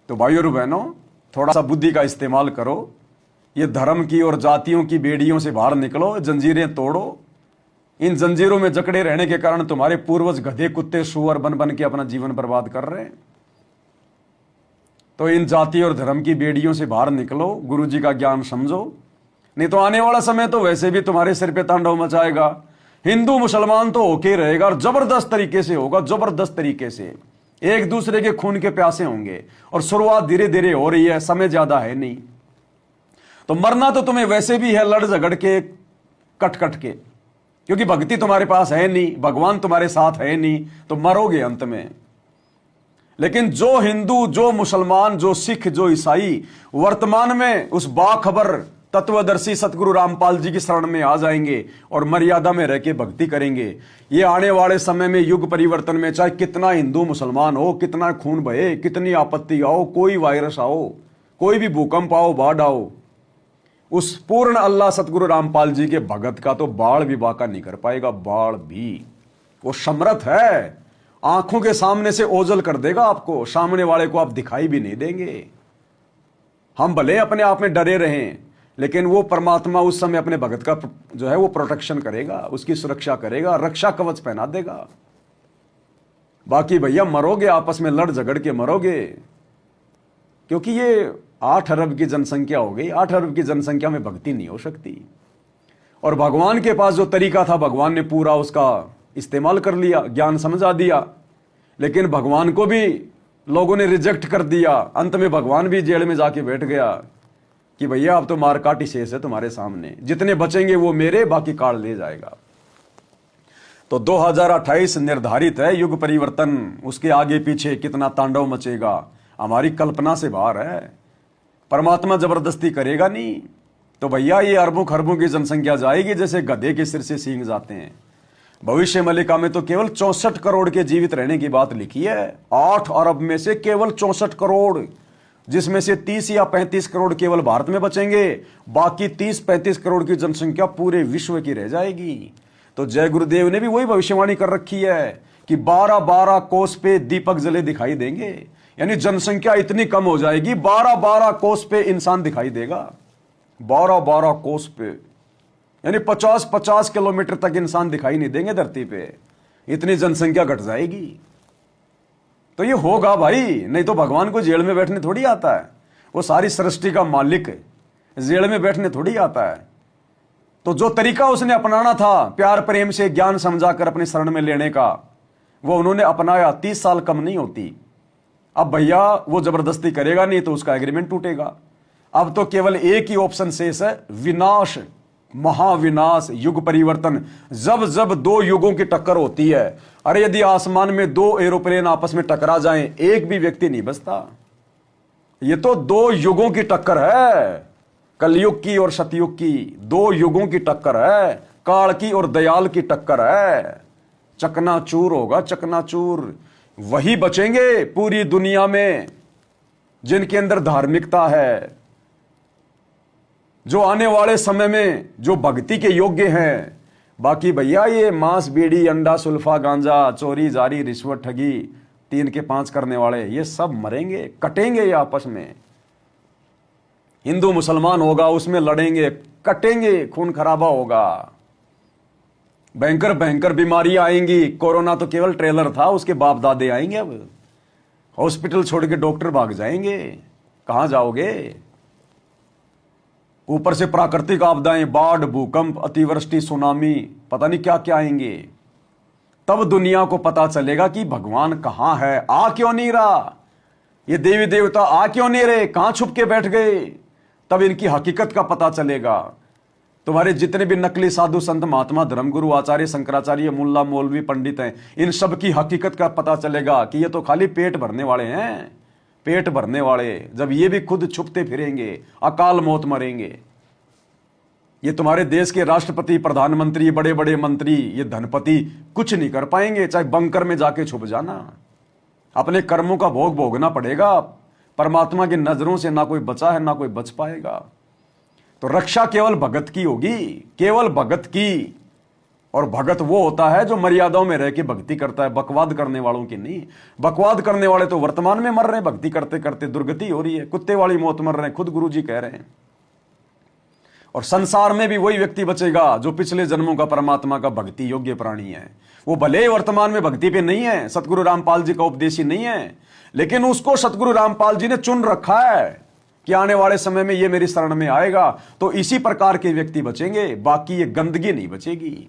तो भाइयों और बहनों, थोड़ा सा बुद्धि का इस्तेमाल करो। ये धर्म की और जातियों की बेड़ियों से बाहर निकलो, जंजीरें तोड़ो। इन जंजीरों में जकड़े रहने के कारण तुम्हारे पूर्वज गधे कुत्ते सुअर बन बन के अपना जीवन बर्बाद कर रहे हैं। तो इन जाति और धर्म की बेड़ियों से बाहर निकलो, गुरु जी का ज्ञान समझो, नहीं तो आने वाला समय तो वैसे भी तुम्हारे सिर पे तांडव मचाएगा। हिंदू मुसलमान तो होके रहेगा और जबरदस्त तरीके से होगा, जबरदस्त तरीके से एक दूसरे के खून के प्यासे होंगे। और शुरुआत धीरे धीरे हो रही है, समय ज्यादा है नहीं। तो मरना तो तुम्हें वैसे भी है, लड़ झगड़ के, कट कट के, क्योंकि भक्ति तुम्हारे पास है नहीं, भगवान तुम्हारे साथ है नहीं, तो मरोगे अंत में। लेकिन जो हिंदू, जो मुसलमान, जो सिख, जो ईसाई वर्तमान में उस बाखबर तत्वदर्शी सतगुरु रामपाल जी की शरण में आ जाएंगे और मर्यादा में रह के भक्ति करेंगे, ये आने वाले समय में, युग परिवर्तन में, चाहे कितना हिंदू मुसलमान हो, कितना खून बहे, कितनी आपत्ति आओ, कोई वायरस आओ, कोई भी भूकंप आओ, बाढ़ आओ, उस पूर्ण अल्लाह सतगुरु रामपाल जी के भगत का तो बाढ़ भी बाका नहीं कर पाएगा। बाढ़ भी वो समर्थ है, आंखों के सामने से ओझल कर देगा आपको, सामने वाले को आप दिखाई भी नहीं देंगे। हम भले अपने आप में डरे रहें, लेकिन वो परमात्मा उस समय अपने भगत का जो है वो प्रोटेक्शन करेगा, उसकी सुरक्षा करेगा, रक्षा कवच पहना देगा। बाकी भैया मरोगे, आपस में लड़ झगड़ के मरोगे, क्योंकि ये 8 अरब की जनसंख्या हो गई। 8 अरब की जनसंख्या में भक्ति नहीं हो सकती। और भगवान के पास जो तरीका था, भगवान ने पूरा उसका इस्तेमाल कर लिया, ज्ञान समझा दिया, लेकिन भगवान को भी लोगों ने रिजेक्ट कर दिया। अंत में भगवान भी जेल में जाके बैठ गया कि भैया अब तो मार काटी शेष है तुम्हारे सामने, जितने बचेंगे वो मेरे, बाकी काल ले जाएगा। तो 2028 निर्धारित है, युग परिवर्तन, उसके आगे पीछे कितना तांडव मचेगा हमारी कल्पना से बाहर है। परमात्मा जबरदस्ती करेगा नहीं, तो भैया ये अरबों खरबों की जनसंख्या जाएगी जैसे गधे के सिर से सींग जाते हैं। भविष्य मलिका में तो केवल 64 करोड़ के जीवित रहने की बात लिखी है। 8 अरब में से केवल 64 करोड़, जिसमें से 30 या 35 करोड़ केवल भारत में बचेंगे, बाकी 30-35 करोड़ की जनसंख्या पूरे विश्व की रह जाएगी। तो जय गुरुदेव ने भी वही भविष्यवाणी कर रखी है कि 12-12 कोस पे दीपक जले दिखाई देंगे, यानी जनसंख्या इतनी कम हो जाएगी, 12-12 कोस पे इंसान दिखाई देगा। 12-12 कोस पे यानी 50-50 किलोमीटर तक इंसान दिखाई नहीं देंगे धरती पे, इतनी जनसंख्या घट जाएगी। तो ये होगा भाई, नहीं तो भगवान को जेल में बैठने थोड़ी आता है, वो सारी सृष्टि का मालिक जेल में बैठने थोड़ी आता है। तो जो तरीका उसने अपनाना था प्यार प्रेम से ज्ञान समझाकर अपने शरण में लेने का, वो उन्होंने अपनाया। 30 साल कम नहीं होती। अब भैया वो जबरदस्ती करेगा नहीं तो उसका एग्रीमेंट टूटेगा। अब तो केवल एक ही ऑप्शन शेष है, विनाश, महाविनाश, युग परिवर्तन। जब जब 2 युगों की टक्कर होती है, अरे यदि आसमान में 2 एरोप्लेन आपस में टकरा जाएं, एक भी व्यक्ति नहीं बचता। ये तो 2 युगों की टक्कर है, कलयुग की और सतयुग की 2 युगों की टक्कर है, काल की और दयाल की टक्कर है। चकनाचूर होगा, चकनाचूर। वही बचेंगे पूरी दुनिया में जिनके अंदर धार्मिकता है, जो आने वाले समय में जो भक्ति के योग्य हैं। बाकी भैया ये मांस, बीड़ी, अंडा, सुल्फा, गांजा, चोरी, जारी, रिश्वत, ठगी, 3 के 5 करने वाले, ये सब मरेंगे, कटेंगे ये आपस में। हिंदू मुसलमान होगा, उसमें लड़ेंगे, कटेंगे, खून खराबा होगा, भयंकर भयंकर बीमारियां आएंगी। कोरोना तो केवल ट्रेलर था, उसके बाप दादे आएंगे। अब हॉस्पिटल छोड़ के डॉक्टर भाग जाएंगे, कहां जाओगे। ऊपर से प्राकृतिक आपदाएं, बाढ़, भूकंप, अतिवृष्टि, सुनामी, पता नहीं क्या क्या आएंगे। तब दुनिया को पता चलेगा कि भगवान कहां है, आ क्यों नहीं रहा, ये देवी देवता आ क्यों नहीं रहे, कहां छुप के बैठ गए। तब इनकी हकीकत का पता चलेगा। तुम्हारे जितने भी नकली साधु संत महात्मा धर्मगुरु आचार्य शंकराचार्य मुल्ला मौलवी पंडित हैं, इन सब की हकीकत का पता चलेगा कि ये तो खाली पेट भरने वाले हैं, पेट भरने वाले। जब ये भी खुद छुपते फिरेंगे, अकाल मौत मरेंगे। ये तुम्हारे देश के राष्ट्रपति, प्रधानमंत्री, बड़े बड़े मंत्री, ये धनपति कुछ नहीं कर पाएंगे, चाहे बंकर में जाके छुप जाना। अपने कर्मों का भोग भोगना पड़ेगा। परमात्मा की नजरों से ना कोई बचा है, ना कोई बच पाएगा। तो रक्षा केवल भगत की होगी, केवल भगत की। और भगत वो होता है जो मर्यादाओं में रह के भक्ति करता है, बकवाद करने वालों की नहीं। बकवाद करने वाले तो वर्तमान में मर रहे हैं, भक्ति करते करते दुर्गति हो रही है, कुत्ते वाली मौत मर रहे हैं, खुद गुरुजी कह रहे हैं। और संसार में भी वही व्यक्ति बचेगा जो पिछले जन्मों का परमात्मा का भक्ति योग्य प्राणी है। वो भले ही वर्तमान में भक्ति पे नहीं है, सतगुरु रामपाल जी का उपदेशी नहीं है, लेकिन उसको सतगुरु रामपाल जी ने चुन रखा है कि आने वाले समय में ये मेरी शरण में आएगा। तो इसी प्रकार के व्यक्ति बचेंगे, बाकी ये गंदगी नहीं बचेगी।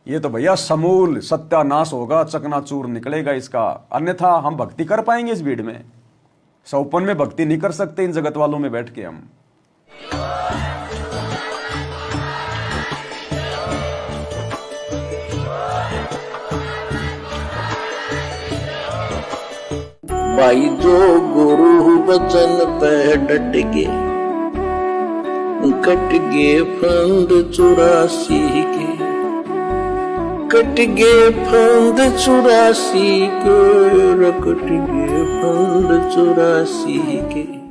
ये तो भैया समूल सत्यानाश होगा, चकनाचूर निकलेगा इसका। अन्यथा हम भक्ति कर पाएंगे इस भीड़ में? सौपन में भक्ति नहीं कर सकते इन जगत वालों में बैठ के हम। भाई जो गुरु वचन पे डट गे, कट गे फंद 84 के, कट गे फंद 84 के, कट गे फंद 84 के।